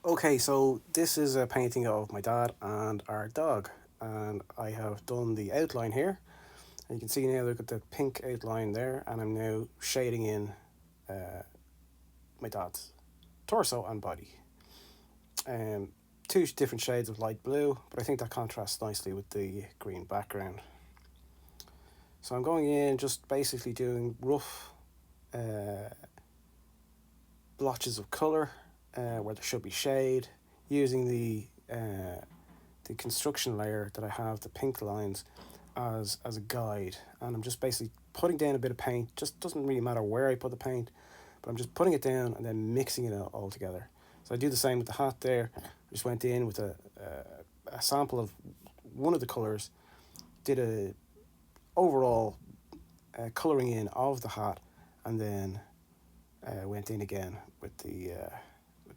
Okay, so this is a painting of my dad and our dog, and I have done the outline here. And you can see now, look at the pink outline there, and I'm now shading in uh, my dad's torso and body. Um, Two different shades of light blue, but I think that contrasts nicely with the green background. So I'm going in, just basically doing rough uh, blotches of colour where there should be shade, using the construction layer that I have, the pink lines, as a guide. And I'm just basically putting down a bit of paint. Just doesn't really matter where I put the paint, but I'm just putting it down and then mixing it all together. So I do the same with the hat there. I just went in with a sample of one of the colors, did a overall coloring in of the hat, and then went in again with the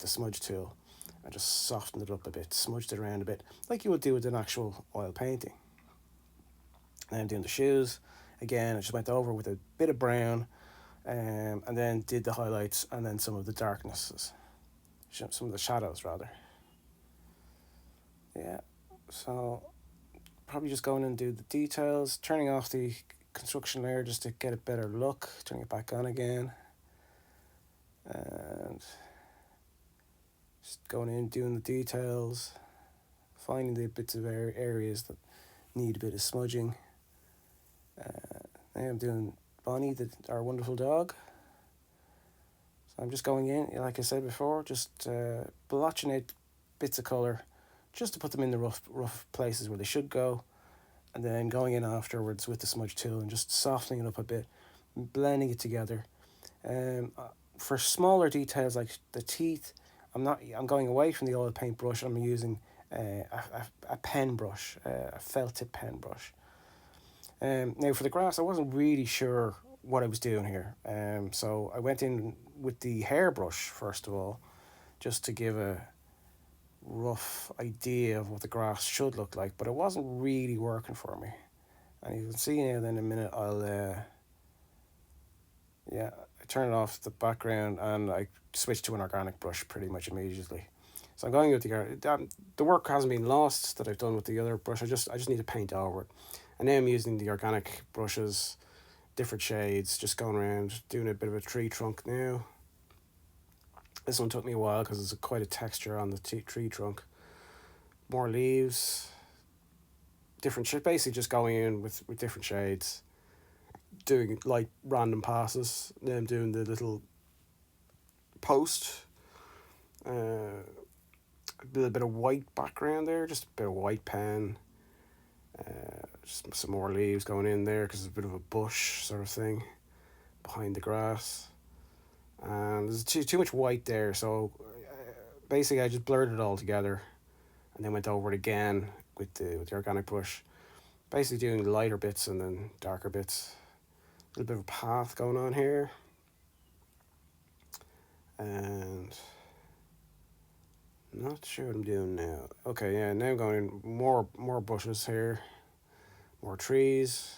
smudge tool. I just softened it up a bit, smudged it around a bit, like you would do with an actual oil painting. And I'm doing the shoes. Again, I just went over with a bit of brown, and then did the highlights and then some of the darknesses, some of the shadows rather. Yeah, so probably just going and do the details, turning off the construction layer just to get a better look, turning it back on again, and just going in doing the details, finding the bits of areas that need a bit of smudging. Now I'm doing Bonnie, our wonderful dog. So I'm just going in, like I said before, just blotching out bits of colour just to put them in the rough places where they should go, and then going in afterwards with the smudge tool and just softening it up a bit, blending it together. For smaller details like the teeth, I'm going away from the oil paint brush. I'm using a pen brush, a felt tip pen brush. Now for the grass, I wasn't really sure what I was doing here. So I went in with the hairbrush first of all, just to give a rough idea of what the grass should look like, but it wasn't really working for me. And you can see now. Then in a minute, I'll yeah, I turn it off the background and I switch to an organic brush pretty much immediately. So I'm going with the work hasn't been lost that I've done with the other brush. I just need to paint over it, and now I'm using the organic brushes, different shades, just going around doing a bit of a tree trunk now. This one took me a while because there's quite a texture on the tree trunk. More leaves, different shit. Basically, just going in with different shades, doing like random passes. Then I'm doing the little post. A little bit of white background there, just a bit of white pen. Just some more leaves going in there because it's a bit of a bush sort of thing behind the grass. And there's too much white there, so basically I just blurred it all together, and then went over it again with the organic brush, basically doing the lighter bits and then darker bits. A little bit of a path going on here, and not sure what I'm doing now. Okay, yeah, now I'm going more bushes here, more trees.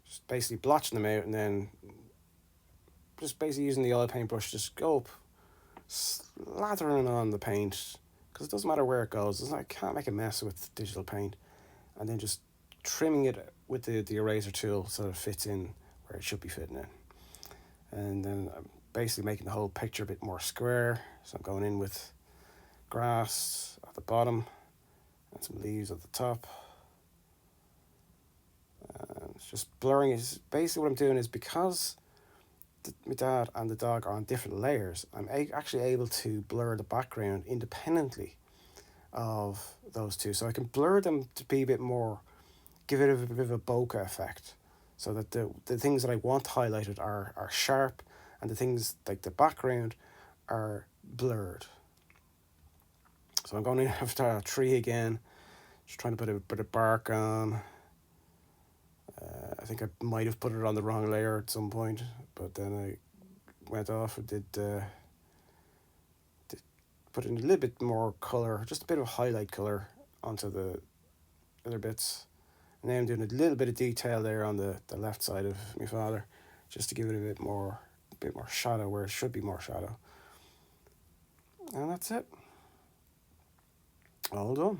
Just basically blotching them out, and then just basically using the oil paintbrush, just go up, slathering on the paint, because it doesn't matter where it goes. I can't make a mess with digital paint, and then just trimming it with the eraser tool so it fits in where it should be fitting in. And then I'm basically making the whole picture a bit more square. So I'm going in with grass at the bottom and some leaves at the top. And it's just blurring it. Basically what I'm doing is, because my dad and the dog are on different layers, I'm actually able to blur the background independently of those two. So I can blur them to be a bit more, give it a bit of a bokeh effect, so that the things that I want highlighted are sharp, and the things like the background are blurred. So I'm going in after a tree again, just trying to put a bit of bark on. I think I might have put it on the wrong layer at some point, but then I went off and did put in a little bit more colour, just a bit of highlight colour onto the other bits. And then I'm doing a little bit of detail there on the left side of my father, just to give it a bit more shadow where it should be more shadow. And that's it. All done.